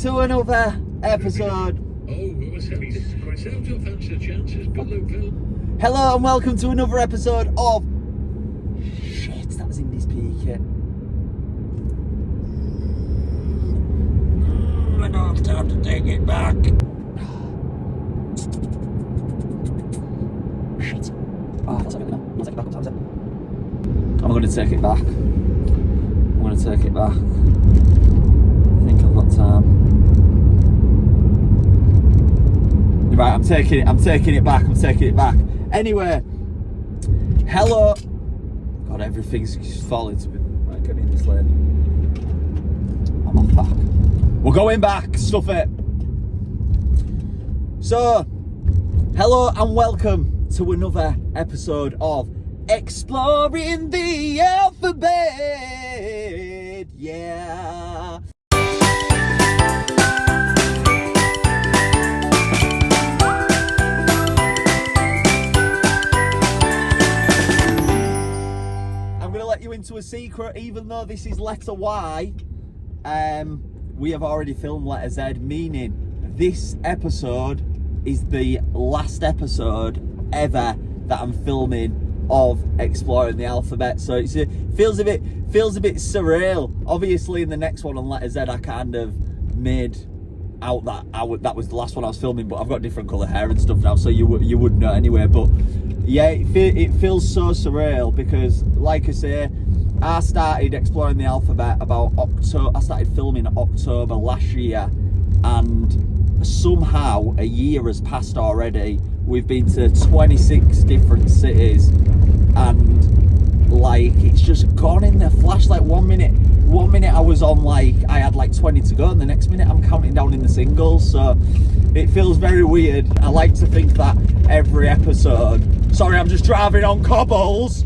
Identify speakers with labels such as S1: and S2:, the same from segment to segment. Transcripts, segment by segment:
S1: to another episode. Hello and welcome to another episode of... Shit, that was Indy's Peak. I don't have time to take it back. Shit. Oh, that's okay now. I'll take it back. What time is it? I'm going to take it back. I think I've got time. Right, I'm taking it back. Anyway, hello. God, everything's falling to me. Right, get me in this lane. I'm off back. We're going back, stuff it. So, hello and welcome to another episode of Exploring the Alphabet. Yeah. I'm going to let you into a secret, even though this is letter Y. We have already filmed letter Z, meaning this episode is the last episode ever that I'm filming of Exploring the Alphabet. So it feels a bit surreal. Obviously in the next one on letter Z I kind of made out that that was the last one I was filming, but I've got different colour hair and stuff now, so you would know anyway. But yeah, it feels so surreal because, like I say, I started Exploring the Alphabet about October. I started filming in October last year, and somehow a year has passed already. We've been to 26 different cities, and like it's just gone in the flash. Like one minute I was on, like I had like 20 to go, and the next minute I'm counting down in the singles. So it feels very weird. I like to think that every episode, sorry, I'm just driving on cobbles.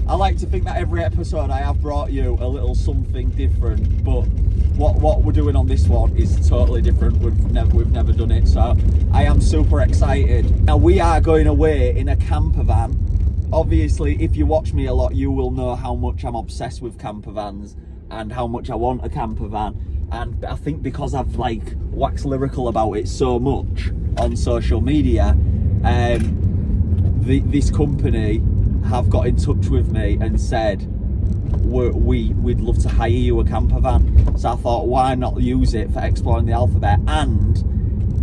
S1: I like to think that every episode I have brought you a little something different, but what we're doing on this one is totally different. We've never done it, so I am super excited. Now we are going away in a camper van. Obviously, if you watch me a lot, you will know how much I'm obsessed with camper vans and how much I want a camper van. And I think because I've like waxed lyrical about it so much on social media, this company have got in touch with me and said we'd love to hire you a camper van. So I thought, why not use it for Exploring the Alphabet? And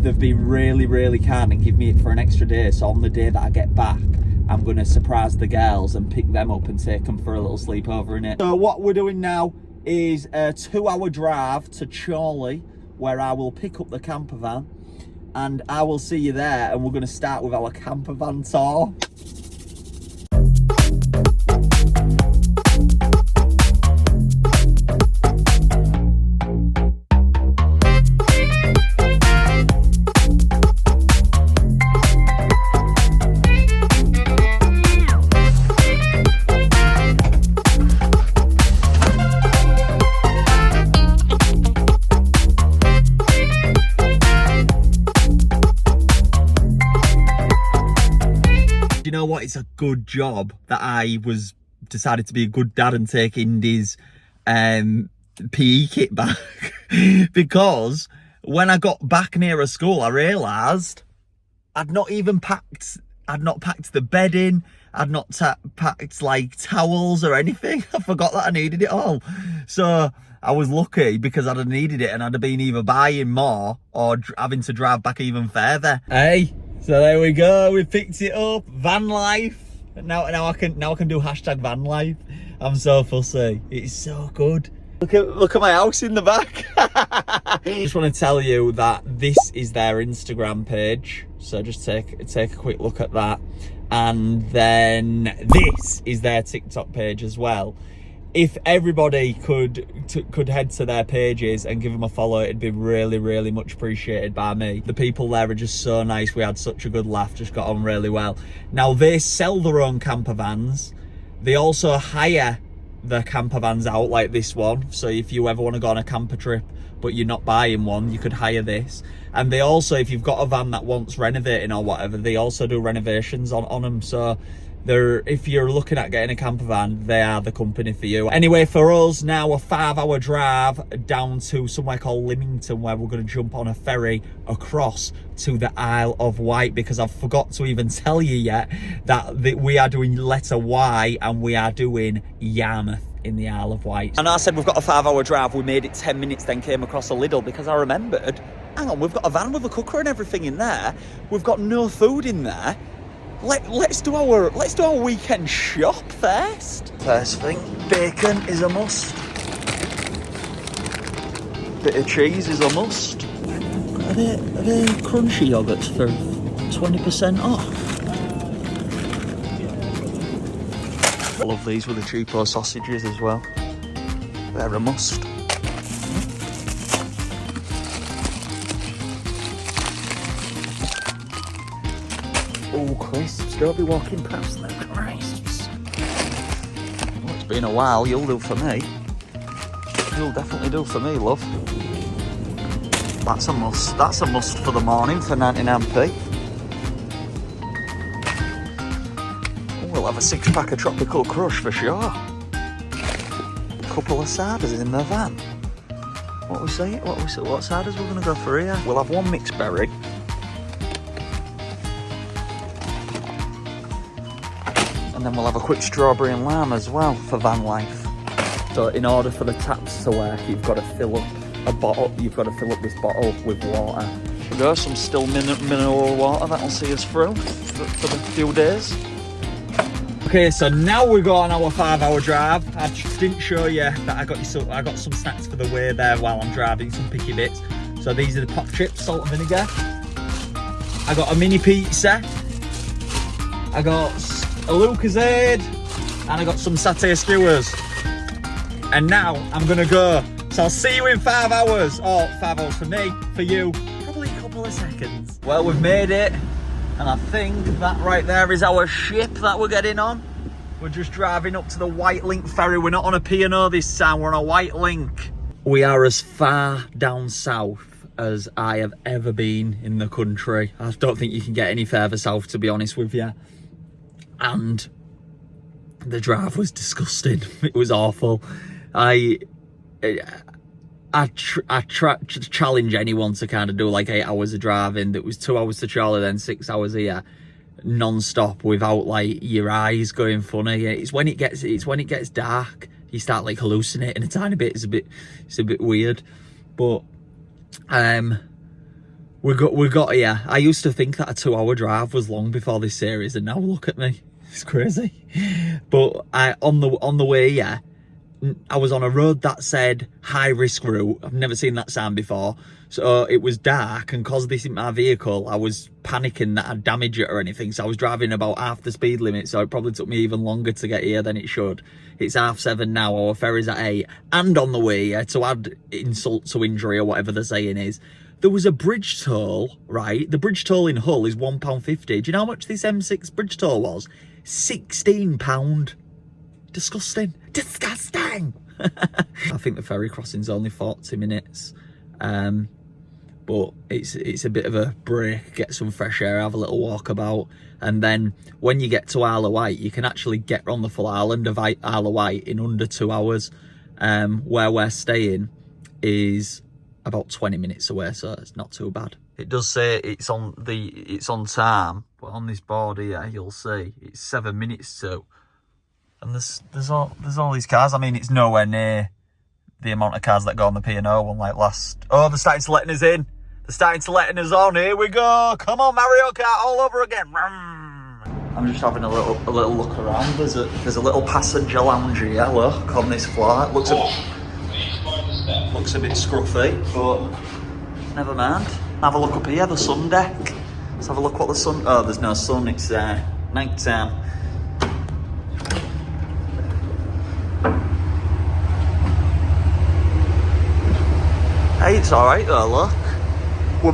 S1: they've been really kind and give me it for an extra day. So on the day that I get back, I'm going to surprise the girls and pick them up and take them for a little sleepover in it. So what we're doing now is a 2-hour drive to Chorley, where I will pick up the camper van, and I will see you there, and we're going to start with our camper van tour. You know what, it's a good job that I decided to be a good dad and take Indy's PE kit back because when I got back near a school I realised I'd not packed the bedding, I'd not packed like towels or anything. I forgot that I needed it all. So I was lucky because I'd have needed it and I'd have been either buying more or having to drive back even further. Hey, so there we go, we picked it up. Van life. Now I can do hashtag van life. I'm so fussy. It's so good. Look at my house in the back. I just want to tell you that this is their Instagram page. So just take a quick look at that. And then this is their TikTok page as well. If everybody could head to their pages and give them a follow, it'd be really much appreciated by me. The people there are just so nice. We had such a good laugh, just got on really well. Now they sell their own camper vans. They also hire the camper vans out like this one. So if you ever want to go on a camper trip but you're not buying one, you could hire this. And they also, if you've got a van that wants renovating or whatever, they also do renovations on them. So if you're looking at getting a camper van, they are the company for you. Anyway, for us now, a 5-hour drive down to somewhere called Lymington, where we're going to jump on a ferry across to the Isle of Wight, because I've forgot to even tell you yet that we are doing letter Y and we are doing Yarmouth in the Isle of Wight. And I said we've got a 5-hour drive, we made it 10 minutes, then came across a Lidl, because I remembered, hang on, we've got a van with a cooker and everything in there, we've got no food in there. Let's do our weekend shop first. First thing, bacon is a must. Bit of cheese is a must. Are they crunchy yogurts for 20% off? I love these with the cheapo sausages as well. They're a must. Oh, crisps. Don't be walking past them crisps. Well, it's been a while. You'll do for me. You'll definitely do for me, love. That's a must. That's a must for the morning for 99p. We'll have a 6-pack of Tropical Crush for sure. A couple of cider in the van. What ciders we're going to go for here? We'll have one mixed berry. And then we'll have a quick strawberry and lime as well for van life. So in order for the taps to work, you've got to fill up a bottle. You've got to fill up this bottle with water. There we go, some still mineral water that'll see us through for the few days. Okay, so now we go on our 5-hour drive. I just didn't show you that I got some snacks for the way there while I'm driving, some picky bits. So these are the pop chips, salt and vinegar. I got a mini pizza. I got a Lucozade, and I got some satay skewers. And now I'm gonna go. So I'll see you in 5 hours, or 5 hours for me, for you, probably a couple of seconds. Well, we've made it, and I think that right there is our ship that we're getting on. We're just driving up to the White Link ferry. We're not on a P&O this time, we're on a White Link. We are as far down south as I have ever been in the country. I don't think you can get any further south, to be honest with you. And the drive was disgusting. It was awful. I challenge anyone to kind of do like 8 hours of driving. That was 2 hours to Charlie, then 6 hours here, non-stop, without like your eyes going funny. It's when it gets dark, you start like hallucinating a tiny bit. It's a bit weird, but we got here. I used to think that a 2-hour drive was long before this series, and now look at me. It's crazy. But on the way here, I was on a road that said high risk route. I've never seen that sign before. So it was dark, and because this isn't my vehicle, I was panicking that I'd damage it or anything. So I was driving about half the speed limit. So it probably took me even longer to get here than it should. It's 7:30 now. Our ferry's at 8. And on the way here, to add insult to injury or whatever the saying is, there was a bridge toll, right? The bridge toll in Hull is £1.50. Do you know how much this M6 bridge toll was? £16. Disgusting. Disgusting. I think the ferry crossing's only 40 minutes. But it's a bit of a break, get some fresh air, have a little walk about. And then when you get to Isle of Wight, you can actually get on the full island of Isle of Wight in under 2 hours. Where we're staying is about 20 minutes away, so it's not too bad. It does say it's on time, but on this board here you'll see it's 7 minutes to. And there's all these cars. I mean, it's nowhere near the amount of cars that go on the P&O one like last. Oh, they're starting to letting us in. They're starting to letting us on. Here we go. Come on, Mario Kart all over again. I'm just having a little look around. There's a little passenger lounge here. Look on this floor. It looks a bit scruffy, but never mind. Have a look up here. The sun deck. Let's have a look what the sun. Oh, there's no sun. It's night time. Hey, it's all right though. Look, we're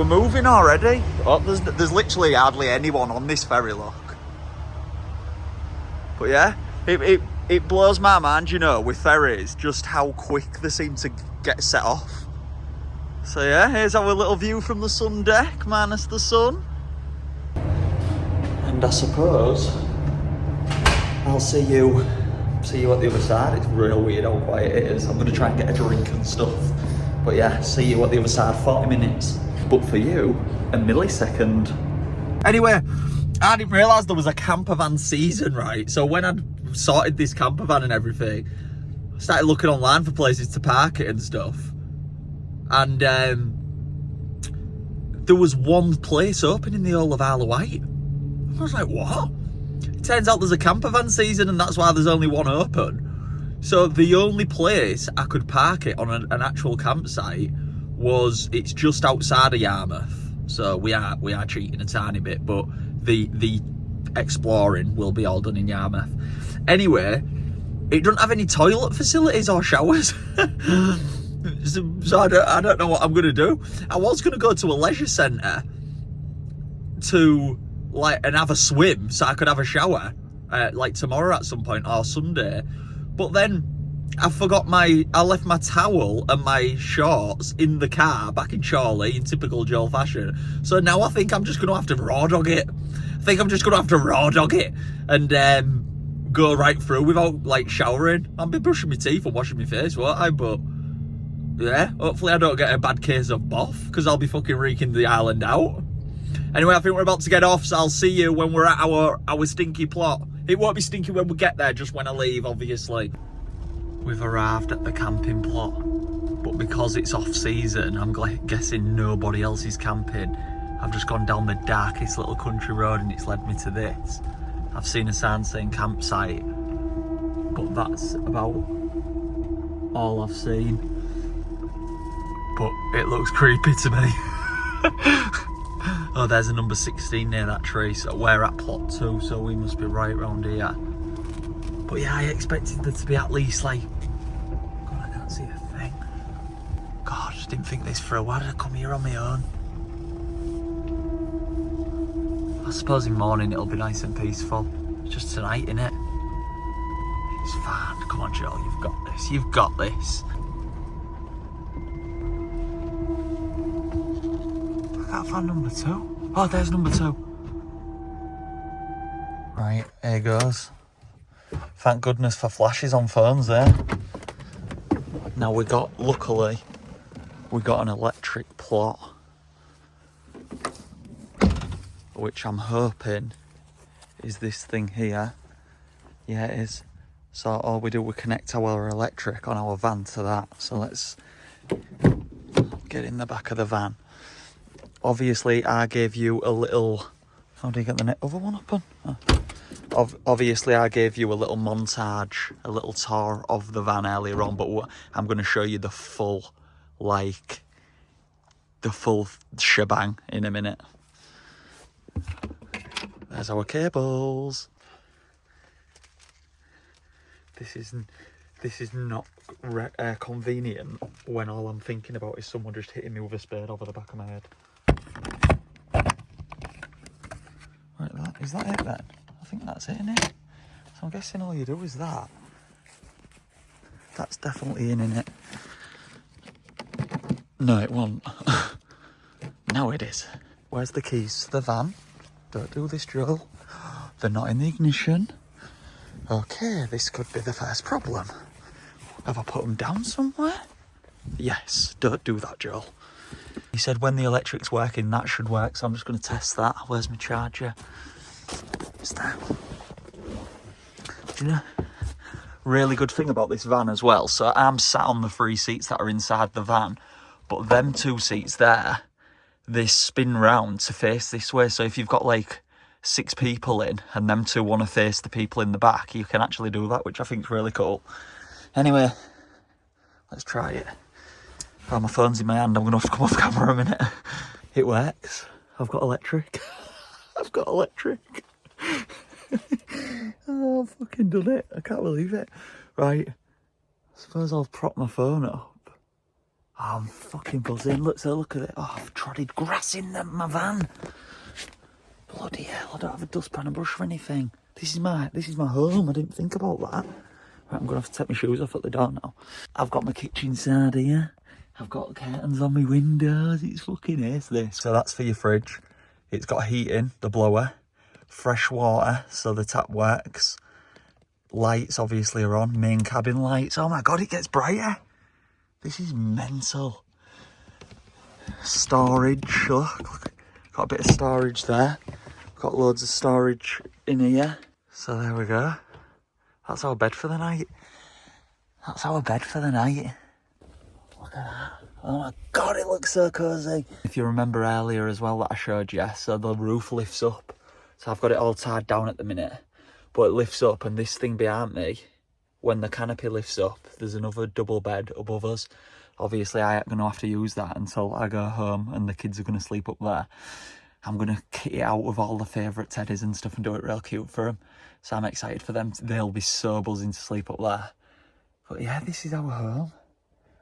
S1: moving already. Oh, there's literally hardly anyone on this ferry. Look, but yeah, it blows my mind, you know, with ferries, just how quick they seem to get set off. So yeah, here's our little view from the sun deck, minus the sun. And I suppose I'll see you at the other side. It's real weird how quiet it is. I'm going to try and get a drink and stuff. But yeah, see you at the other side, 40 minutes. But for you, a millisecond. Anyway, I didn't realise there was a campervan season, right? So when I'd sorted this campervan and everything, I started looking online for places to park it and stuff. And there was one place open in the whole of Isle of Wight. I was like, what? It turns out there's a campervan season and that's why there's only one open. So the only place I could park it on an actual campsite was, it's just outside of Yarmouth. So we are cheating a tiny bit, but the exploring will be all done in Yarmouth. Anyway, it doesn't have any toilet facilities or showers. So I don't know what I'm going to do. I was going to go to a leisure centre and have a swim so I could have a shower like tomorrow at some point or Sunday. But then I left my towel and my shorts in the car back in Chorley in typical Joel fashion. So now I think I'm just going to have to raw dog it. And go right through without like showering. I'll be brushing my teeth and washing my face, won't I? But yeah, hopefully I don't get a bad case of boff, because I'll be fucking reeking the island out. Anyway, I think we're about to get off, so I'll see you when we're at our stinky plot. It won't be stinky when we get there, just when I leave, obviously. We've arrived at the camping plot, but because it's off season, I'm guessing nobody else is camping. I've just gone down the darkest little country road and it's led me to this. I've seen a sign saying campsite, but that's about all I've seen. But it looks creepy to me. Oh, there's a number 16 near that tree, so we're at plot 2, so we must be right round here. But yeah, I expected there to be at least like... God, I can't see a thing. God, I just didn't think this through. Why did I come here on my own? I suppose in morning it'll be nice and peaceful. It's just tonight, innit? It's fine. Come on, Joel, you've got this. You've got this. I can't find number 2. Oh, there's number 2. Right, here goes. Thank goodness for flashes on phones there. Now luckily, we got an electric plot, which I'm hoping is this thing here. Yeah, it is. So all we do, we connect our electric on our van to that. So let's get in the back of the van. Obviously, I gave you a little... How do you get the other one open? Oh. Obviously, I gave you a little montage, a little tour of the van earlier on, but I'm going to show you the full shebang in a minute. There's our cables. This is not convenient when all I'm thinking about is someone just hitting me with a spade over the back of my head. Right, is that it then? I think that's it, innit? So I'm guessing all you do is that. That's definitely in it? No, it won't. Now it is. Where's the keys to the van? Don't do this, Joel. They're not in the ignition. Okay, this could be the first problem. Have I put them down somewhere? Yes, don't do that, Joel. He said when the electric's working, that should work, so I'm just going to test that. Where's my charger? It's there. Do you know, really good thing about this van as well, so I'm sat on the 3 seats that are inside the van, but them 2 seats there, they spin round to face this way, so if you've got like 6 people in and them 2 want to face the people in the back, you can actually do that, which I think is really cool. Anyway, let's try it. Oh, my phone's in my hand, I'm going to have to come off camera a minute. It works. I've got electric. I've got electric. Oh, I've fucking done it. I can't believe it. Right, I suppose I'll prop my phone up. Oh, I'm fucking buzzing. Look at it. Oh, I've trotted grass in my van. Bloody hell, I don't have a dustpan or brush or anything. This is my home. I didn't think about that. Right, I'm going to have to take my shoes off at the door now. I've got my kitchen side here. I've got curtains on my windows. It's fucking ace, this. So that's for your fridge. It's got heating, the blower, fresh water, so the tap works. lights obviously are on, main cabin lights. Oh my God, it gets brighter. This is mental. Storage, look, got a bit of storage there. Got loads of storage in here. So there we go. That's our bed for the night. That's our bed for the night. Look at that. Oh my God, it looks so cosy. If you remember earlier as well that I showed you, so the roof lifts up. So I've got it all tied down at the minute, but it lifts up, and this thing behind me, when the canopy lifts up, there's another double bed above us. Obviously, I ain't going to have to use that until I go home and the kids are going to sleep up there. I'm going to kit it out with all the favourite teddies and stuff and do it real cute for them. So I'm excited for them. They'll be so buzzing to sleep up there. But yeah, this is our home.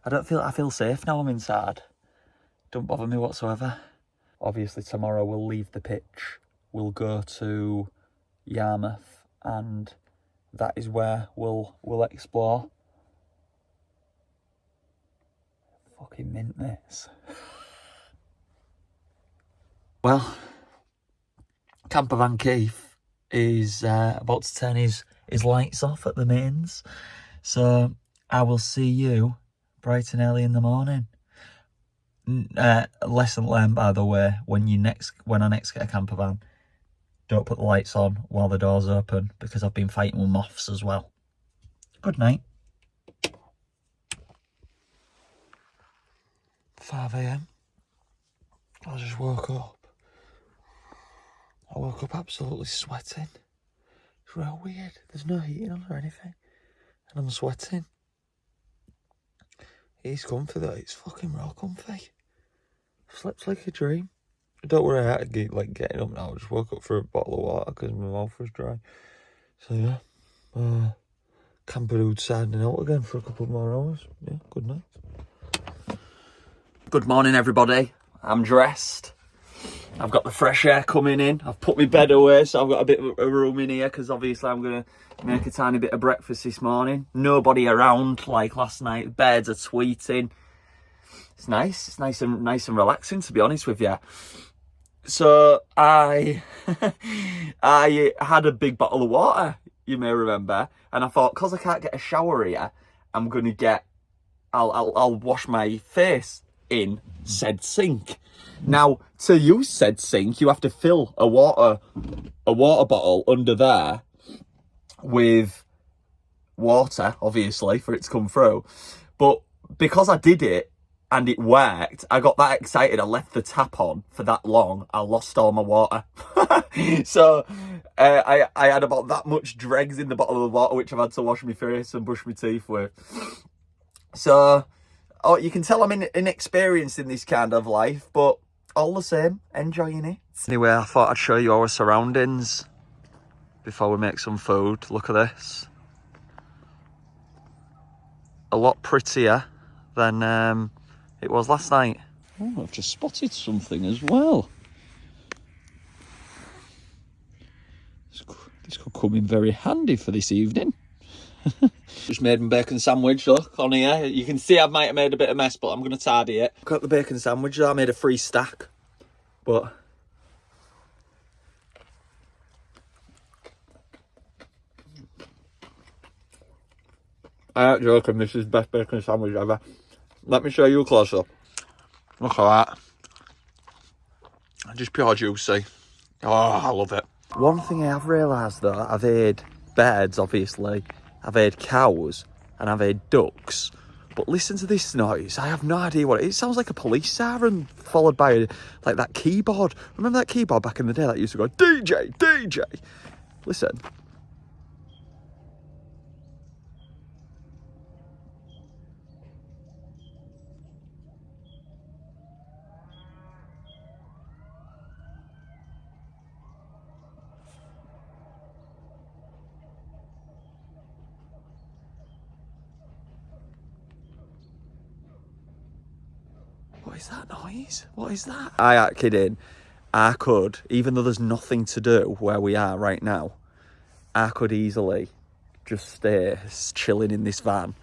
S1: I feel safe now I'm inside. Don't bother me whatsoever. Obviously, tomorrow we'll leave the pitch. We'll go to Yarmouth, and that is where we'll explore. Fucking mint this. Well, Campervan Keith is about to turn his lights off at the mains, so I will see you bright and early in the morning. Lesson learned, by the way, when I next get a campervan, don't put the lights on while the door's open, because I've been fighting with moths as well. Good night. 5 AM. I just woke up. I woke up absolutely sweating. It's real weird. There's no heating on or anything, and I'm sweating. It's comfy though. It's fucking real comfy. Slept like a dream. Don't worry, I had to get getting up now. I just woke up for a bottle of water because my mouth was dry. So yeah, Camperwood signing out again for a couple more hours. Yeah, good night. Good morning, everybody. I'm dressed. I've got the fresh air coming in. I've put my bed away, so I've got a bit of a room in here because obviously I'm going to make a tiny bit of breakfast this morning. Nobody around like last night. Birds are tweeting. It's nice. It's nice and relaxing, to be honest with you. So I had a big bottle of water, you may remember, and I thought, because I can't get a shower here, I'm going to get, I'll wash my face in said sink. Now, to use said sink, you have to fill a water bottle under there with water, obviously, for it to come through. But because I did it and it worked, I got that excited, I left the tap on for that long, I lost all my water. So I had about that much dregs in the bottle of water, which I've had to wash my face and brush my teeth with. So, you can tell I'm inexperienced in this kind of life, but all the same, enjoying it. Anyway, I thought I'd show you our surroundings before we make some food. Look at this. A lot prettier than it was last night. Oh, I've just spotted something as well. This could come in very handy for this evening. Just made my bacon sandwich, look, on here. You can see I might have made a bit of mess, but I'm going to tidy it. Got the bacon sandwich, I made a free stack, but I ain't joking, this is the best bacon sandwich ever. Let me show you a close-up. Look at that. Just pure juicy. Oh, I love it. One thing I have realised though, I've had birds, obviously. I've had cows and I've had ducks. But listen to this noise. I have no idea what it is. It sounds like a police siren followed by like that keyboard. Remember that keyboard back in the day that used to go, DJ, DJ? Listen. What is that noise? What is that? I ain't kidding. I could, even though there's nothing to do where we are right now, I could easily just stay chilling in this van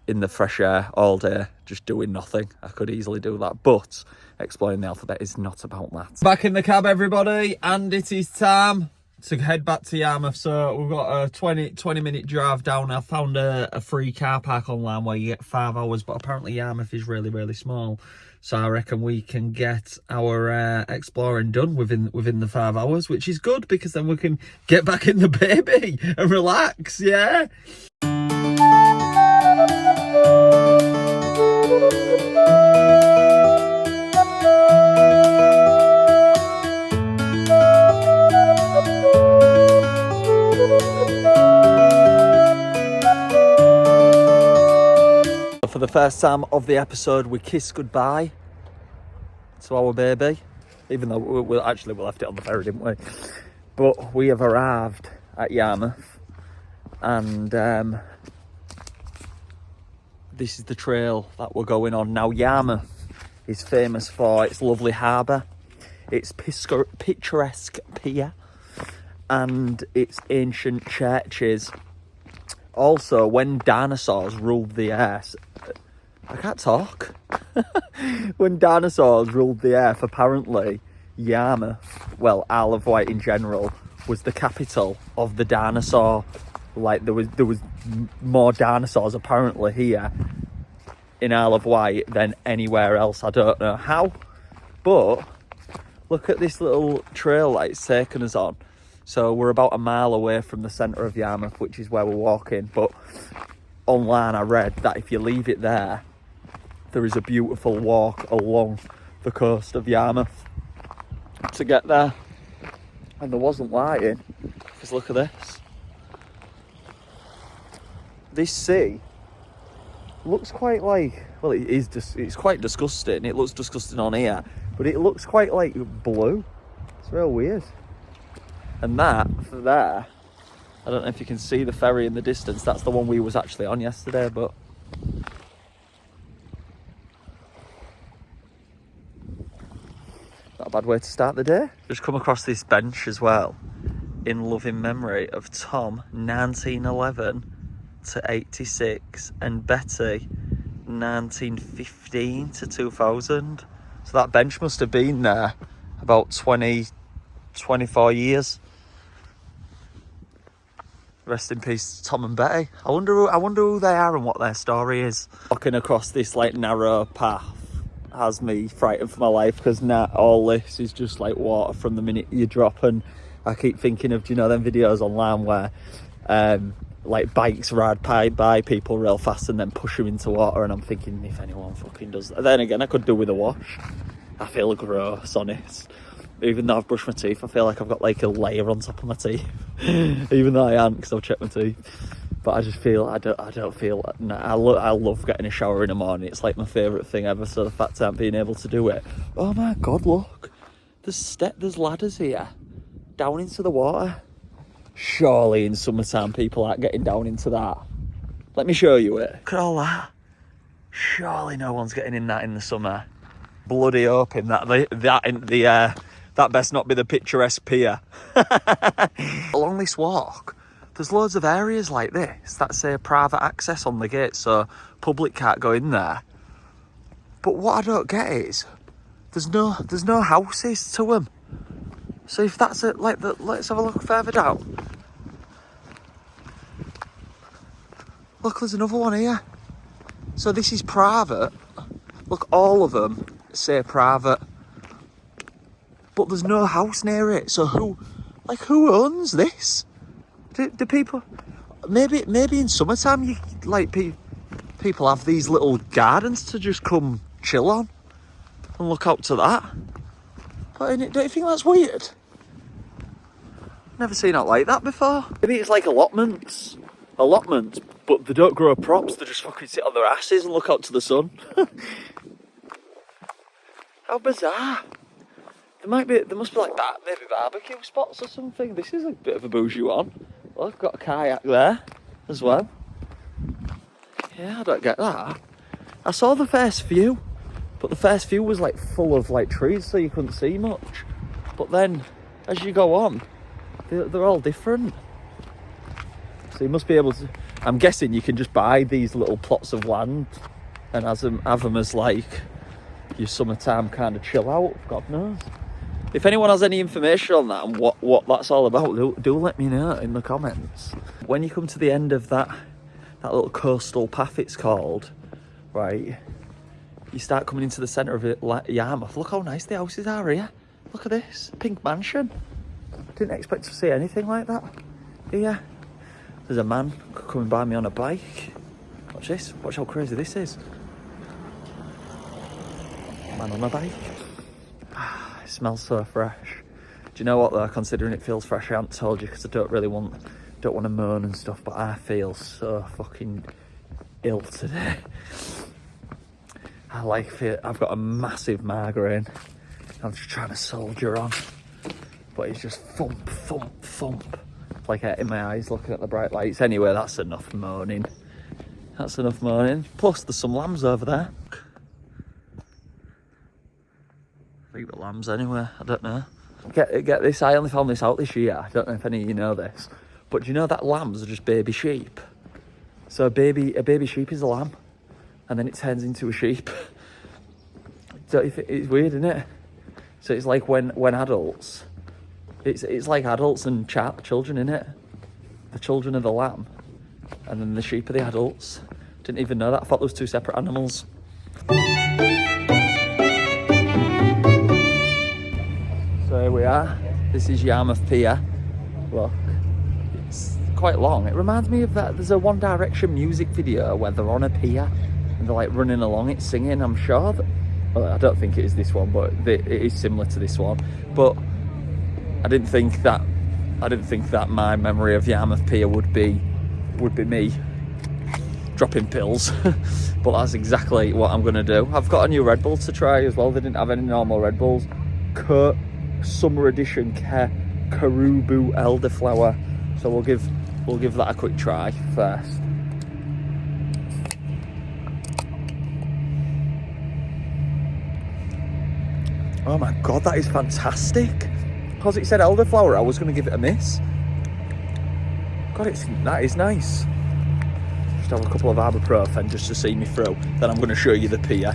S1: in the fresh air all day, just doing nothing. I could easily do that, but exploring the alphabet is not about that. Back in the cab, everybody, and it is time to head back to Yarmouth. So we've got a 20 minute drive down. I found a free car park online where you get 5 hours, but apparently Yarmouth is really, really small. So I reckon we can get our exploring done within the 5 hours, which is good because then we can get back in the baby and relax, yeah? For the first time of the episode, we kiss goodbye to our baby, even though we left it on the ferry, didn't we? But we have arrived at Yarmouth, and this is the trail that we're going on now. Yarmouth is famous for its lovely harbour, its picturesque pier, and its ancient churches. Also, when dinosaurs ruled the earth, I can't talk. When dinosaurs ruled the earth, apparently Yarmouth, well, Isle of Wight in general, was the capital of the dinosaur. Like there was more dinosaurs apparently here in Isle of Wight than anywhere else. I don't know how, but look at this little trail that it's taken us on. So we're about a mile away from the centre of Yarmouth, which is where we're walking. But online I read that if you leave it there, there is a beautiful walk along the coast of Yarmouth to get there. And there wasn't lighting, because look at this. This sea looks quite like, well, it's quite disgusting. It looks disgusting on here, but it looks quite like blue. It's real weird. And that, for there, I don't know if you can see the ferry in the distance. That's the one we was actually on yesterday, but not a bad way to start the day. Just come across this bench as well, in loving memory of Tom, 1911 to 86, and Betty, 1915 to 2000. So that bench must have been there about 24 years. Rest in peace, Tom and Betty. I wonder who they are and what their story is. Walking across this like narrow path has me frightened for my life, because now all this is just like water from the minute you drop. And I keep thinking of, do you know them videos online where like bikes ride by people real fast and then push them into water, and I'm thinking, if anyone fucking does that. Then again, I could do with a wash. I feel gross, honest. Even though I've brushed my teeth, I feel like I've got like a layer on top of my teeth. Even though I haven't, because I've checked my teeth. But I just feel, I don't feel, I love getting a shower in the morning. It's like my favourite thing ever. So the fact that I'm being able to do it. Oh my God, look. There's ladders here. Down into the water. Surely in summertime people aren't getting down into that. Let me show you it. Look at all that. Surely no one's getting in that in the summer. Bloody hoping that best not be the picturesque pier. Along this walk, there's loads of areas like this that say private access on the gate, so public can't go in there. But what I don't get is there's no houses to them. So if that's it, let's have a look further down. Look, there's another one here. So this is private. Look, all of them say private. But there's no house near it, so who owns this? Do people? Maybe in summertime, you people have these little gardens to just come chill on and look out to that. But don't you think that's weird? Never seen it like that before. Maybe it's like allotments, but they don't grow props. They just fucking sit on their asses and look out to the sun. How bizarre. There must be like that, maybe barbecue spots or something. This is a bit of a bougie one. Well, I've got a kayak there as well. Yeah, I don't get that. I saw the first view, but the first view was like full of like trees, so you couldn't see much. But then, as you go on, they're all different. So you must be able to. I'm guessing you can just buy these little plots of land and have them as like your summertime kind of chill out. God knows. If anyone has any information on that and what that's all about, do let me know in the comments. When you come to the end of that little coastal path it's called, right, you start coming into the centre of it, like Yarmouth. Look how nice the houses are here. Look at this, pink mansion. Didn't expect to see anything like that here. There's a man coming by me on a bike. Watch this, watch how crazy this is. Man on a bike. It smells so fresh. Do you know what though, considering it feels fresh, I haven't told you because I don't want to moan and stuff, but I feel so fucking ill today. I've got a massive migraine. I'm just trying to soldier on, but it's just thump, thump, thump. It's like in my eyes looking at the bright lights. Anyway, that's enough moaning. That's enough moaning. Plus, there's some lambs over there. I think the lambs anyway, I don't know. Get this, I only found this out this year. I don't know if any of you know this. But do you know that lambs are just baby sheep? So a baby sheep is a lamb. And then it turns into a sheep. So it's weird, isn't it? So it's like when adults, it's like adults and children, innit? The children are the lamb, and then the sheep are the adults. Didn't even know that. I thought there was two separate animals. So here we are. This is Yarmouth Pier. Look, it's quite long. It reminds me of that. There's a One Direction music video where they're on a pier and they're like running along it singing. I'm sure that. Well, I don't think it is this one, but it is similar to this one. But I didn't think that my memory of Yarmouth Pier would be me dropping pills. But that's exactly what I'm gonna do. I've got a new Red Bull to try as well. They didn't have any normal Red Bulls. Summer edition Caribou elderflower. So we'll give that a quick try first. Oh my god, that is fantastic. Because it said elderflower, I was going to give it a miss. God, that is nice. Just have a couple of ibuprofen just to see me through. Then I'm going to show you the pier.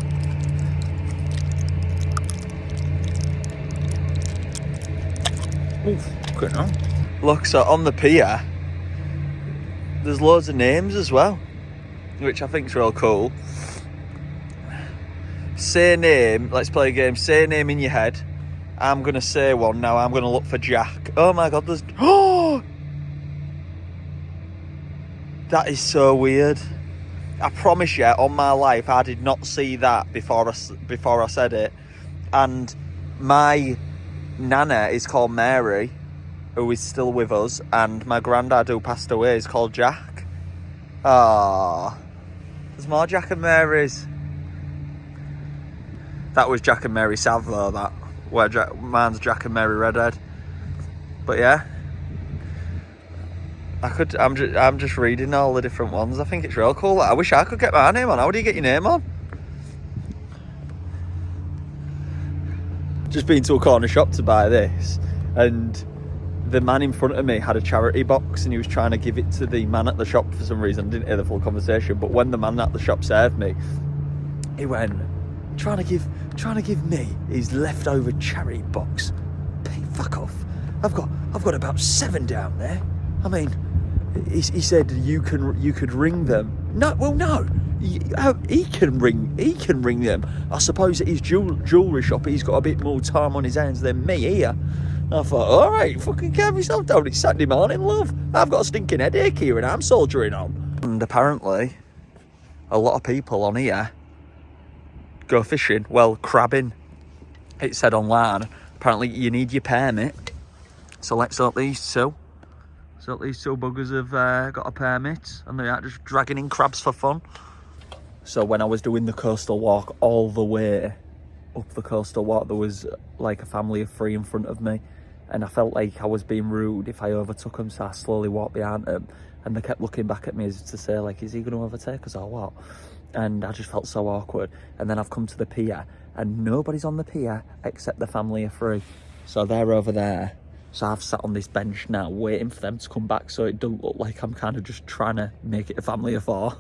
S1: Oof, quick on. Look, so on the pier, there's loads of names as well, which I think is real cool. Say name, let's play a game. Say a name in your head. I'm going to say one now. I'm going to look for Jack. Oh my god, there's... Oh! That is so weird. I promise you, on my life, I did not see that before I said it. And my nana is called Mary, who is still with us. And my granddad, who passed away, is called Jack. Ah, there's more Jack and Marys. That was Jack and Mary Sav though, that. Where mine's Jack and Mary Redhead. But yeah. I'm just reading all the different ones. I think it's real cool. I wish I could get my name on. How do you get your name on? Just been to a corner shop to buy this, and the man in front of me had a charity box and he was trying to give it to the man at the shop for some reason. I didn't hear the full conversation, but when the man at the shop served me, he went, trying to give me his leftover charity box. Hey, fuck off. I've got about 7 down there. I mean, he said you could ring them. No, well, no. He can ring them. I suppose at his jewellery shop he's got a bit more time on his hands than me here. I thought, all right, fucking calm yourself down. It's Saturday morning, love. I've got a stinking headache here and I'm soldiering on. And apparently, a lot of people on here go fishing, well, crabbing. It said online. Apparently, you need your permit. So let's hope these two. So these two buggers have got a permit and they are just dragging in crabs for fun. So when I was doing the coastal walk all the way up the coastal walk, there was like a family of 3 in front of me, and I felt like I was being rude if I overtook them, so I slowly walked behind them, and they kept looking back at me as to say, like, is he going to overtake us or what? And I just felt so awkward. And then I've come to the pier and nobody's on the pier except the family of 3. So they're over there So I've sat on this bench now waiting for them to come back so it don't look like I'm kind of just trying to make it a family of four.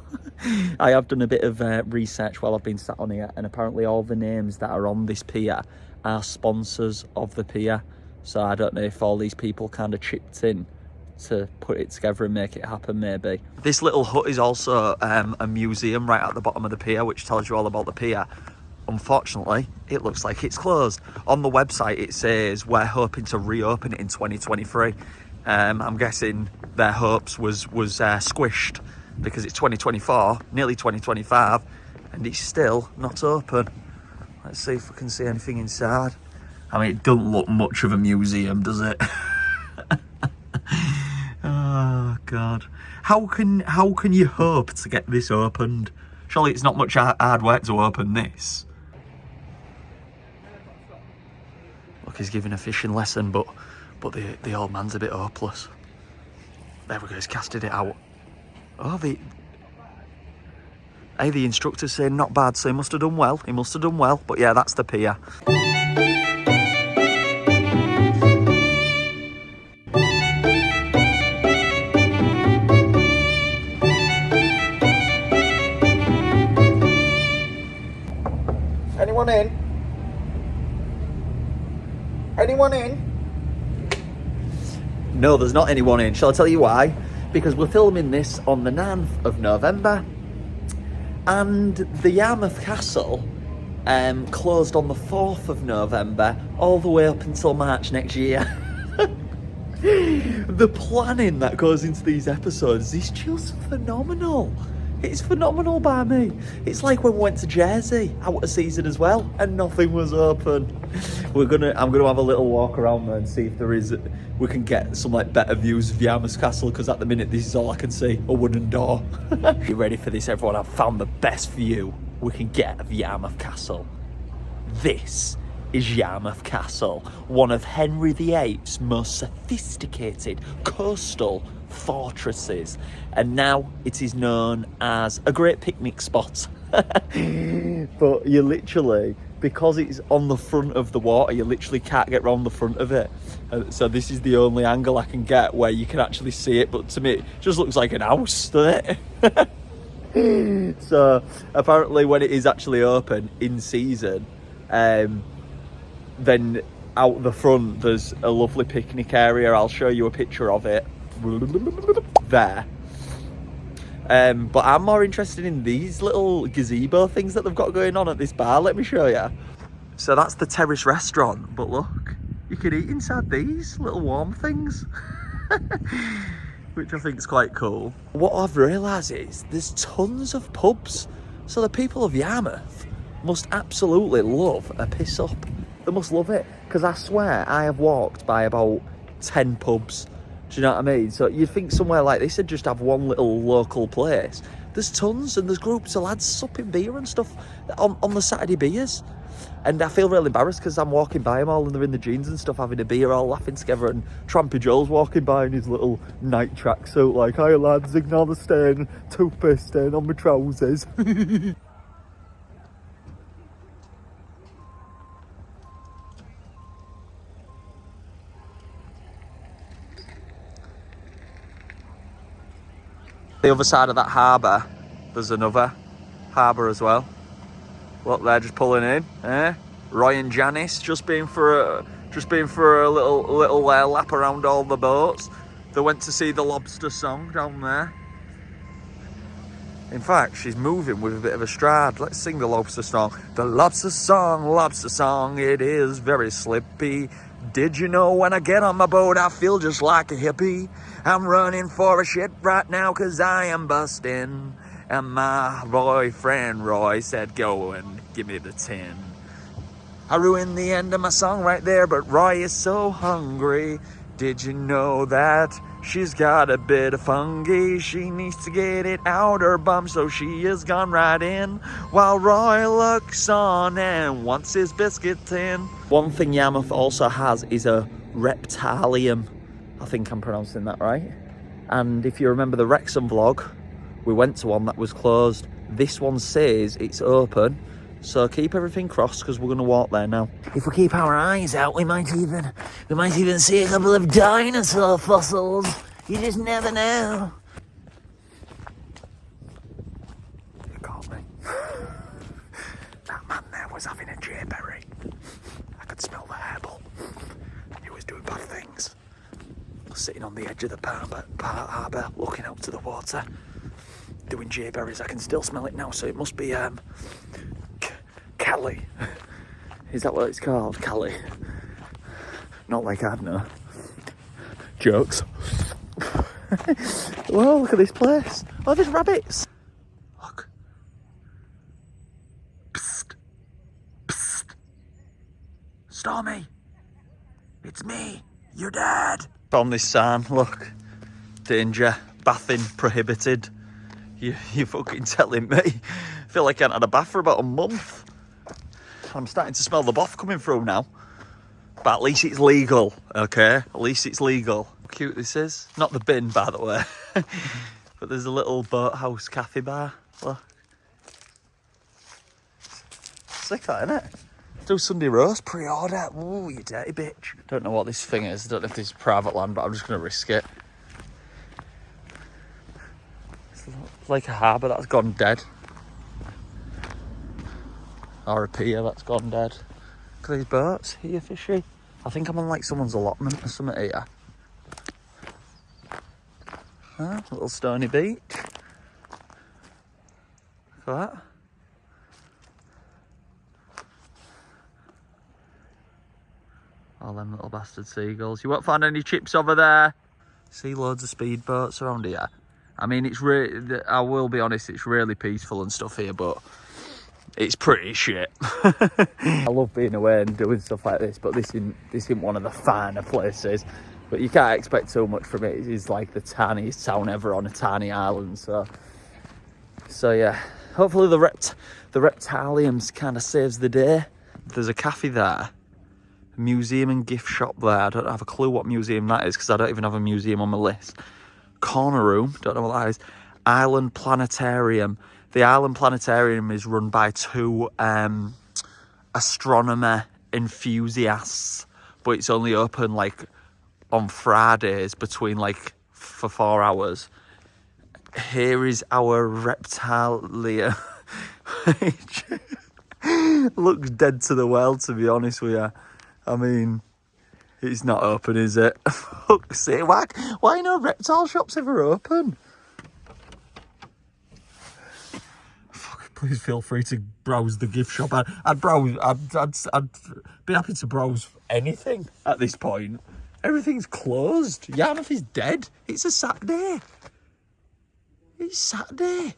S1: I have done a bit of research while I've been sat on here, and apparently all the names that are on this pier are sponsors of the pier. So I don't know if all these people kind of chipped in to put it together and make it happen, maybe. This little hut is also a museum right at the bottom of the pier, which tells you all about the pier. Unfortunately, it looks like it's closed. On the website, it says we're hoping to reopen it in 2023. I'm guessing their hopes was squished because it's 2024, nearly 2025, and it's still not open. Let's see if we can see anything inside. I mean, it doesn't look much of a museum, does it? Oh God! How can you hope to get this opened? Surely it's not much hard work to open this. Look, he's giving a fishing lesson, but the old man's a bit hopeless. There we go, he's casted it out. Oh, the instructor's saying not bad, so he must have done well. He must have done well. But yeah, that's the pier. Anyone in? Anyone in? No, there's not anyone in. Shall I tell you why? Because we're filming this on the 9th of November, and the Yarmouth Castle closed on the 4th of November all the way up until March next year. The planning that goes into these episodes is just phenomenal. It's phenomenal by me. It's like when we went to Jersey out of season as well, and nothing was open. I'm gonna have a little walk around there and see if we can get some like better views of Yarmouth Castle, because at the minute this is all I can see, a wooden door. You ready for this, everyone? I've found the best view we can get of Yarmouth Castle. This is Yarmouth Castle, one of Henry VIII's most sophisticated coastal fortresses, and now it is known as a great picnic spot. But you literally, because it's on the front of the water, you literally can't get round the front of it. So this is the only angle I can get where you can actually see it, but to me it just looks like an house, doesn't it? So apparently when it is actually open in season, then out the front there's a lovely picnic area. I'll show you a picture of it there. But I'm more interested in these little gazebo things that they've got going on at this bar. Let me show you. So that's the terrace restaurant, but look, you can eat inside these little warm things. Which I think is quite cool. What I've realised is there's tons of pubs, so the people of Yarmouth must absolutely love a piss up. They must love it, because I swear I have walked by about 10 pubs. Do you know what I mean? So you'd think somewhere like this would just have one little local place. There's tons, and there's groups of lads supping beer and stuff on the Saturday beers. And I feel really embarrassed because I'm walking by them all and they're in the jeans and stuff, having a beer, all laughing together, and Trampy Joel's walking by in his little night tracksuit like, "Hi lads, ignore the stain, toothpaste stain on my trousers." The other side of that harbour, there's another harbour as well. Look, they're just pulling in, eh? Roy and Janice just been for a little lap around all the boats. They went to see the lobster song down there. In fact, she's moving with a bit of a stride. Let's sing the lobster song. The lobster song, it is very slippy. Did you know when I get on my boat, I feel just like a hippie? I'm running for a shit right now, 'cause I am busting. And my boyfriend Roy said, "Go and give me the tin." I ruined the end of my song right there, but Roy is so hungry. Did you know that she's got a bit of fungi? She needs to get it out her bum, so she has gone right in, while Roy looks on and wants his biscuit tin. One thing Yarmouth also has is a reptilium. I think I'm pronouncing that right. And if you remember the Wrexham vlog, we went to one that was closed. This one says it's open, So keep everything crossed because we're going to walk there now. If we keep our eyes out, we might even see a couple of dinosaur fossils. You just never know. You got me. That man there was having a jayberry. I could smell the hairball. He was doing bad things. Sitting on the edge of the harbour, looking out to the water, doing jayberries. I can still smell it now, so it must be Cali. Is that what it's called? Cali. Not like I'd know. Jokes. Whoa, look at this place. Oh, there's rabbits. Look. Psst. Psst. Stormy. It's me, your dad. Found this sign, look. Danger. Bathing prohibited. You're fucking telling me. I feel like I haven't had a bath for about a month. I'm starting to smell the boff coming through now. But at least it's legal, okay? At least it's legal. How cute this is. Not the bin, by the way. But there's a little boathouse cafe bar. Look. Sick that, innit? Do Sunday roast, pre-order. Ooh, you dirty bitch. Don't know what this thing is. I don't know if this is private land, but I'm just going to risk it. It's like a harbour that's gone dead. Or a pier that's gone dead. Look at these boats. Here, fishy. I think I'm on like someone's allotment or something here. Ah, little stony beach. Look at that. All them little bastard seagulls. You won't find any chips over there. See loads of speedboats around here. I mean, it's really, I will be honest, it's really peaceful and stuff here, but it's pretty shit. I love being away and doing stuff like this, but this isn't one of the finer places. But you can't expect too much from it. It is like the tiniest town ever on a tiny island. So yeah, hopefully the reptiliums kind of saves the day. There's a cafe there. Museum and gift shop there. I don't have a clue what museum that is because I don't even have a museum on my list. Corner room, don't know what that is. Island Planetarium. The Island Planetarium is run by two astronomer enthusiasts, but it's only open like on Fridays between like for 4 hours. Here is our reptilia. Looks dead to the world, to be honest with you. I mean, it's not open, is it? Fuck's sake, why no reptile shops ever open? Fuck, please feel free to browse the gift shop. I'd be happy to browse anything at this point. Everything's closed. Yarmouth is dead. It's a Saturday. It's Saturday.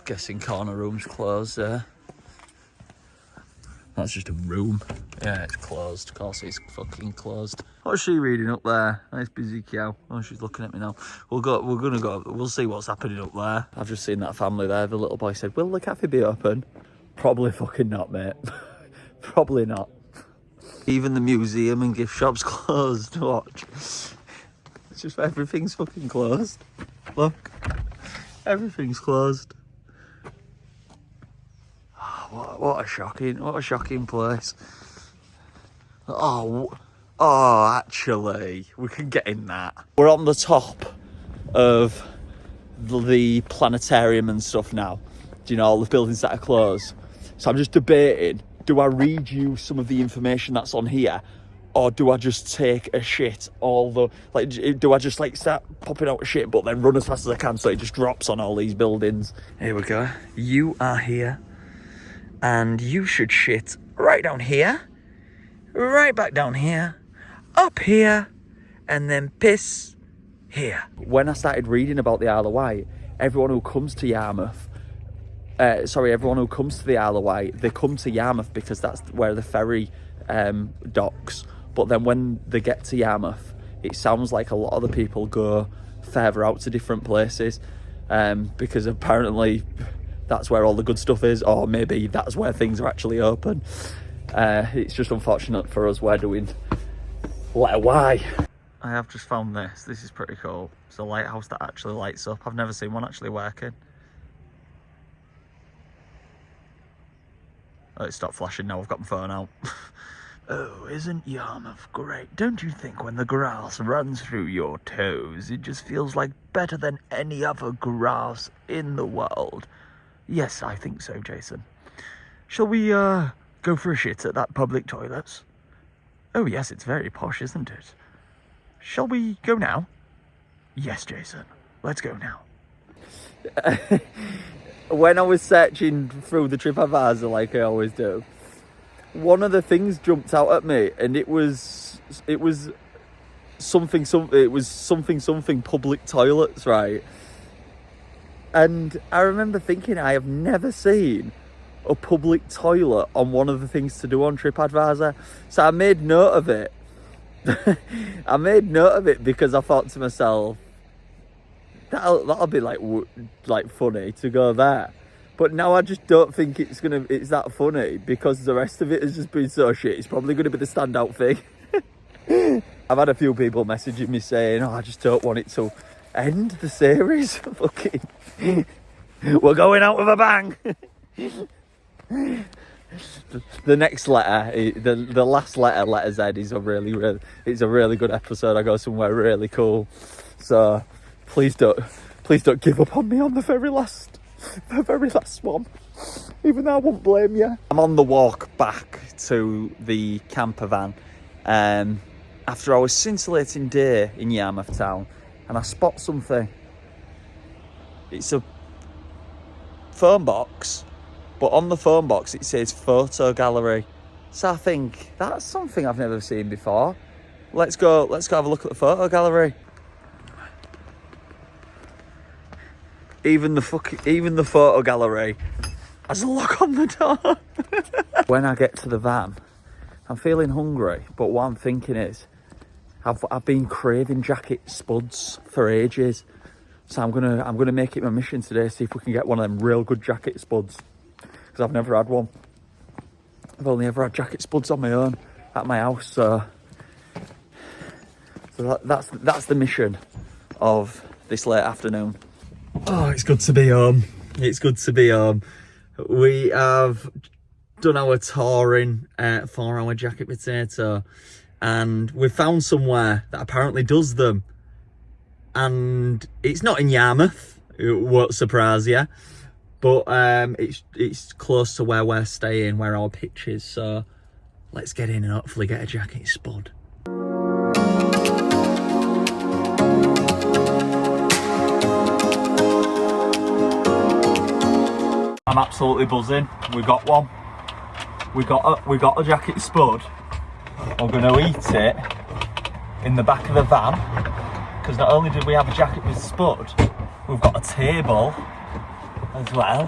S1: Guessing corner room's closed there. That's just a room. Yeah, it's closed. Of course it's fucking closed. What's she reading up there? Nice busy cow. Oh, she's looking at me now. We're gonna go. We'll see what's happening up there. I've just seen that family there. The little boy said, "Will the cafe be open?" Probably fucking not, mate. Probably not. Even the museum and gift shop's closed. Watch. It's just everything's fucking closed. Look. Everything's closed. What a shocking place. Oh, actually, we can get in that. We're on the top of the planetarium and stuff now. Do you know, all the buildings that are closed? So I'm just debating, do I read you some of the information that's on here? Or do I just take a shit do I just like start popping out a shit but then run as fast as I can so it just drops on all these buildings? Here we go. You are here. And you should shit right down here, right back down here, up here, and then piss here. When I started reading about the Isle of Wight, everyone who comes to Yarmouth, everyone who comes to the Isle of Wight, they come to Yarmouth because that's where the ferry docks. But then when they get to Yarmouth, it sounds like a lot of the people go further out to different places because apparently that's where all the good stuff is, or maybe that's where things are actually open. It's just unfortunate for us. We're doing letter Y. I have just found this. This is pretty cool. It's a lighthouse that actually lights up. I've never seen one actually working. Oh, it stopped flashing now, I've got my phone out. Oh, isn't Yarmouth great? Don't you think when the grass runs through your toes, it just feels like better than any other grass in the world? Yes, I think so, Jason. Shall we, go for a shit at that public toilets? Oh, yes, it's very posh, isn't it? Shall we go now? Yes, Jason. Let's go now. When I was searching through the TripAdvisor like I always do, one of the things jumped out at me, and it was something public toilets, right? And I remember thinking, I have never seen a public toilet on one of the things to do on TripAdvisor. So I made note of it. I made note of it because I thought to myself, that'll be like funny to go there. But now I just don't think it's that funny, because the rest of it has just been so shit. It's probably going to be the standout thing. I've had a few people messaging me saying, oh, I just don't want it to end the series. Fucking, we're going out with a bang. The next letter, the last letter Z, is a really good episode. I go somewhere really cool. So please don't give up on me on the very last one, even though I won't blame you. I'm on the walk back to the campervan after our scintillating day in Yarmouth town, and I spot something. It's a phone box, but on the phone box it says photo gallery. So I think that's something I've never seen before. Let's go have a look at the photo gallery. Even the photo gallery has a lock on the door. When I get to the van, I'm feeling hungry, but what I'm thinking is, I've been craving jacket spuds for ages, so I'm gonna make it my mission today, see if we can get one of them real good jacket spuds, because I've never had one. I've only ever had jacket spuds on my own at my house, so that's the mission of this late afternoon. Oh, it's good to be home. It's good to be home. We have done our touring for our jacket potato, and we've found somewhere that apparently does them. And it's not in Yarmouth, it won't surprise you, but it's close to where we're staying, where our pitch is. So let's get in and hopefully get a jacket spud. I'm absolutely buzzing. We got one. We got a jacket spud. We're going to eat it in the back of the van, because not only did we have a jacket with spud, we've got a table as well.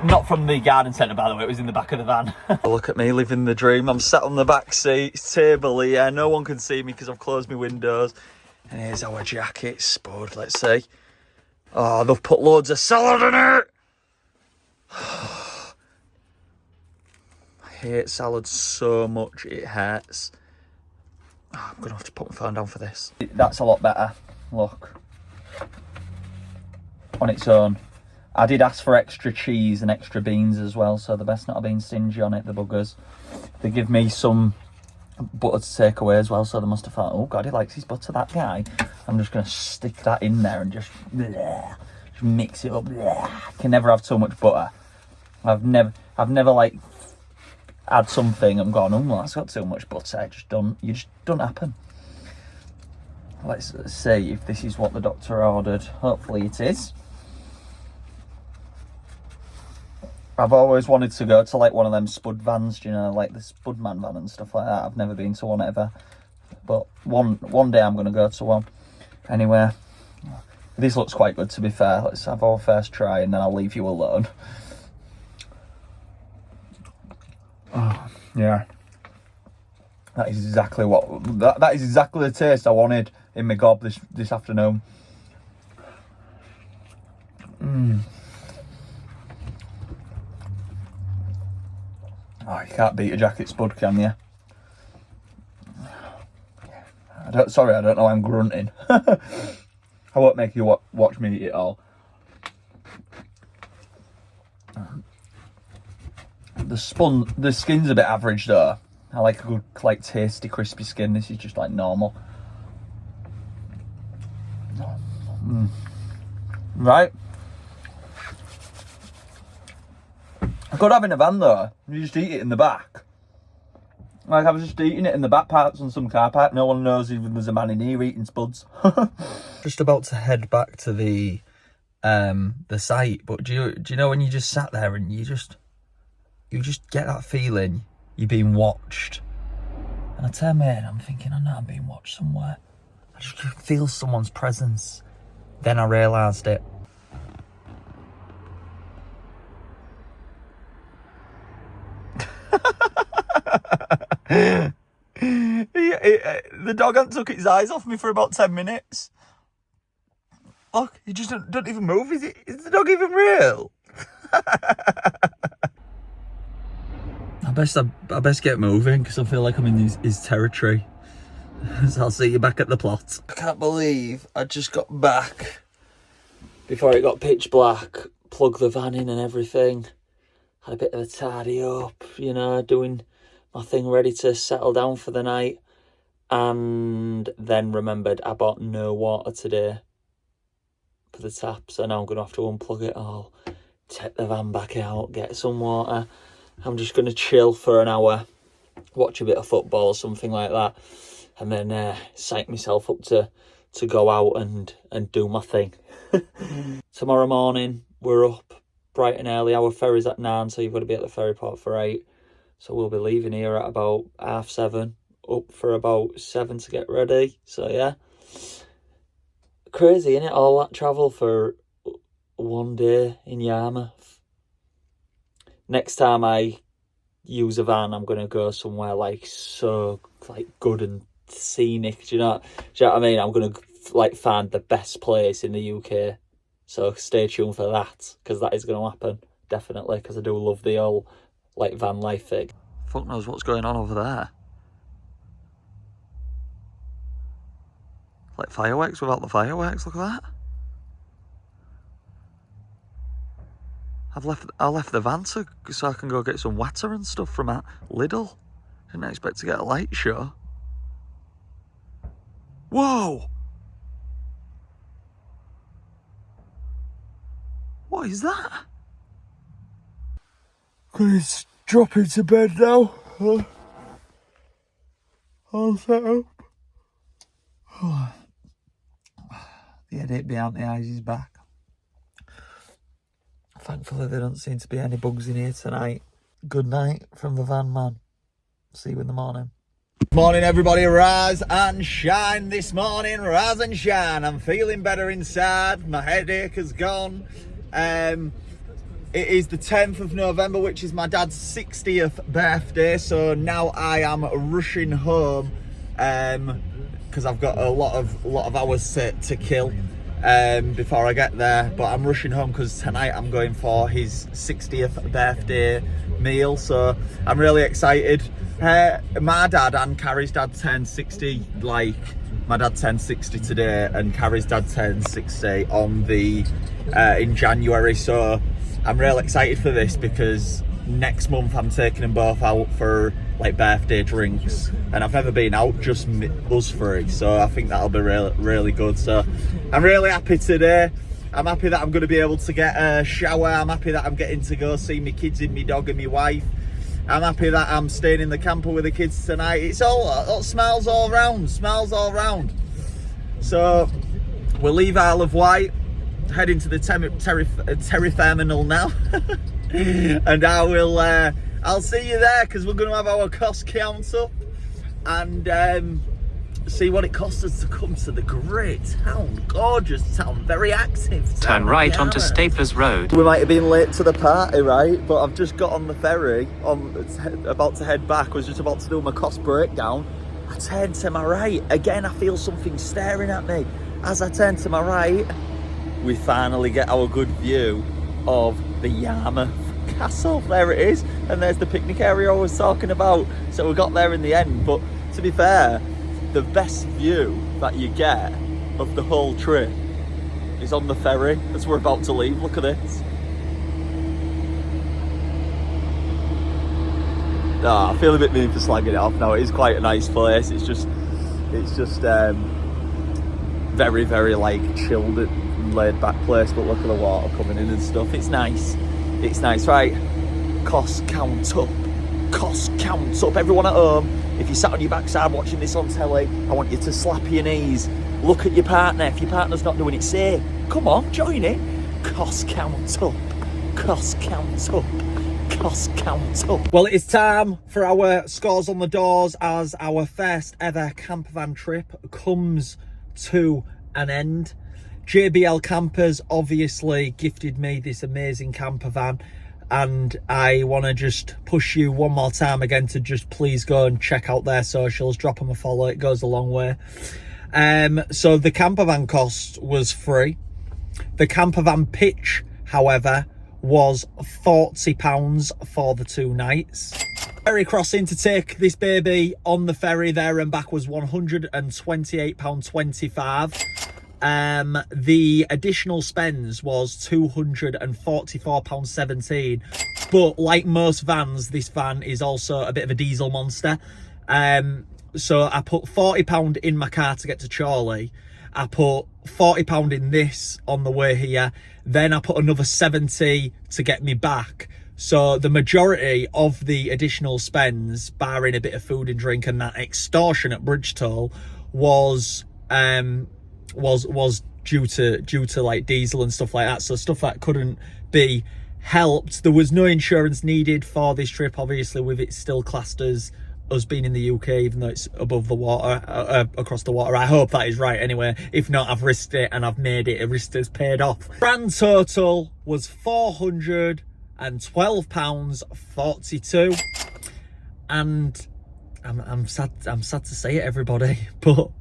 S1: Not from the garden centre, by the way. It was in the back of the van. Look at me living the dream. I'm sat on the back seat, table here. No one can see me because I've closed my windows. And here's our jacket spud. Let's see. Oh, they've put loads of salad in it. I hate salad so much, it hurts. Oh, I'm going to have to put my phone down for this. That's a lot better. Look. On its own. I did ask for extra cheese and extra beans as well, so the best not have been stingy on it, the buggers. They give me some butter to take away as well, so they must have thought, oh God, he likes his butter, that guy. I'm just going to stick that in there and just mix it up. Can never have too much butter. I've never like had something and gone, oh, well, that's got too much butter. You just don't happen. Let's see if this is what the doctor ordered. Hopefully it is. I've always wanted to go to like one of them spud vans, you know, like the Spudman van and stuff like that. I've never been to one ever, but one day I'm going to go to one. Anyway, this looks quite good, to be fair. Let's have our first try and then I'll leave you alone. Oh, yeah. That is exactly that is exactly the taste I wanted in my gob this afternoon. Oh, you can't beat a jacket spud, can you? Sorry, I don't know, I'm grunting. I won't make you watch me eat it all. The skin's a bit average though. I like a good, like, tasty, crispy skin. This is just like normal. Right. I could have in a van though. You just eat it in the back. Like, I was just eating it in the back parts on some car park. No one knows even there's a man in here eating spuds. Just about to head back to the site, but do you know when you just sat there and you just get that feeling you're being watched? And I turn my head, I'm thinking, I know I'm being watched somewhere. I just feel someone's presence. Then I realised it. The dog hasn't took its eyes off me for about 10 minutes. Look, he just don't even move. Is the dog even real? I best get moving because I feel like I'm in his territory. So I'll see you back at the plot. I can't believe I just got back before it got pitch black. Plugged the van in and everything. Had a bit of a tidy up, you know, doing my thing, ready to settle down for the night. And then remembered I bought no water today for the tap, so now I'm going to have to unplug it all, take the van back out, get some water. I'm just going to chill for an hour, watch a bit of football or something like that, and then psych myself up to go out and do my thing. Tomorrow morning, we're up bright and early. Our ferry's at 9, so you've got to be at the ferry port for 8. So we'll be leaving here at about 7:30, up for about 7 to get ready. So yeah, crazy, innit? All that travel for one day in Yarmouth. Next time I use a van, I'm gonna go somewhere like good and scenic. Do you know what I mean? I'm gonna like find the best place in the UK. So stay tuned for that, because that is gonna happen definitely. Because I do love the old like van life thing. Fuck knows what's going on over there. Like fireworks without the fireworks. Look at that. I left the van so I can go get some water and stuff from at Lidl. Didn't expect to get a light show. Whoa! What is that? Gonna drop into bed now. All set up. The headache behind the eyes is back. Thankfully there don't seem to be any bugs in here tonight. Good night from the van man. See you in the morning. Morning everybody, rise and shine this morning, rise and shine. I'm feeling better inside, my headache has gone. It is the 10th of November, which is my dad's 60th birthday, so now I am rushing home because I've got a lot of hours to kill before I get there. But I'm rushing home because tonight I'm going for his 60th birthday meal, so I'm really excited. My dad and Carrie's dad turned 60, like my dad turned 60 today and Carrie's dad turned 60 on the in January, so I'm real excited for this because next month I'm taking them both out for like birthday drinks, and I've never been out, just us three, so I think that'll be really good. So I'm really happy today. I'm happy that I'm going to be able to get a shower. I'm happy that I'm getting to go see my kids and my dog and my wife. I'm happy that I'm staying in the camper with the kids tonight. It's all smiles all round, So we'll leave Isle of Wight, head into the Terry Terminal now, and I'll see you there because we're going to have our cost count up and see what it costs us to come to the great town, gorgeous town, very active town.
S2: Turn right onto Staples Road.
S1: We might have been late to the party, right? But I've just got on the ferry, about to head back. I was just about to do my cost breakdown. I turned to my right. Again, I feel something staring at me. As I turn to my right, we finally get our good view of the Yarmouth Castle. There it is. And there's the picnic area I was talking about. So we got there in the end. But to be fair, the best view that you get of the whole trip is on the ferry as we're about to leave. Look at this. I feel a bit mean for slagging it off now. It is quite a nice place. It's just very, very like chilled and laid back place, but look at the water coming in and stuff. It's nice. It's nice, right? Cost count up. Cost count up. Everyone at home, if you sat on your backside watching this on telly, I want you to slap your knees. Look at your partner. If your partner's not doing it, say, come on, join it. Cost count up. Cost count up. Cost count up. Well, it's time for our scores on the doors as our first ever campervan trip comes to an end. JBL Campers obviously gifted me this amazing campervan, and I want to just push you one more time again to just please go and check out their socials, drop them a follow, it goes a long way. So the campervan cost was free. The campervan pitch, however, was £40 for the 2 nights. Ferry crossing to take this baby on the ferry there and back was £128.25. The additional spends was £244.17. But like most vans, this van is also a bit of a diesel monster. So I put £40 in my car to get to Chorley. I put £40 in this on the way here. Then I put another 70 to get me back. So the majority of the additional spends, barring a bit of food and drink and that extortionate bridge toll, was due to like diesel and stuff like that. So stuff that couldn't be helped. There was no insurance needed for this trip, obviously, with it still classed as us being in the UK, even though it's above the water, across the water. I hope that is right anyway. If not, I've risked it and I've made it. A risk has paid off. Grand total was £412.42. And I'm sad to say it, everybody, but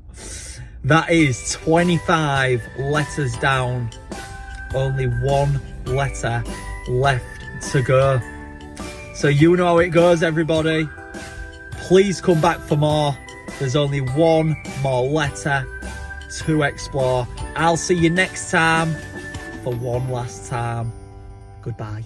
S1: that is 25 letters down. Only 1 letter left to go. So you know how it goes, everybody. Please come back for more. There's only 1 more letter to explore. I'll see you next time for one last time. Goodbye.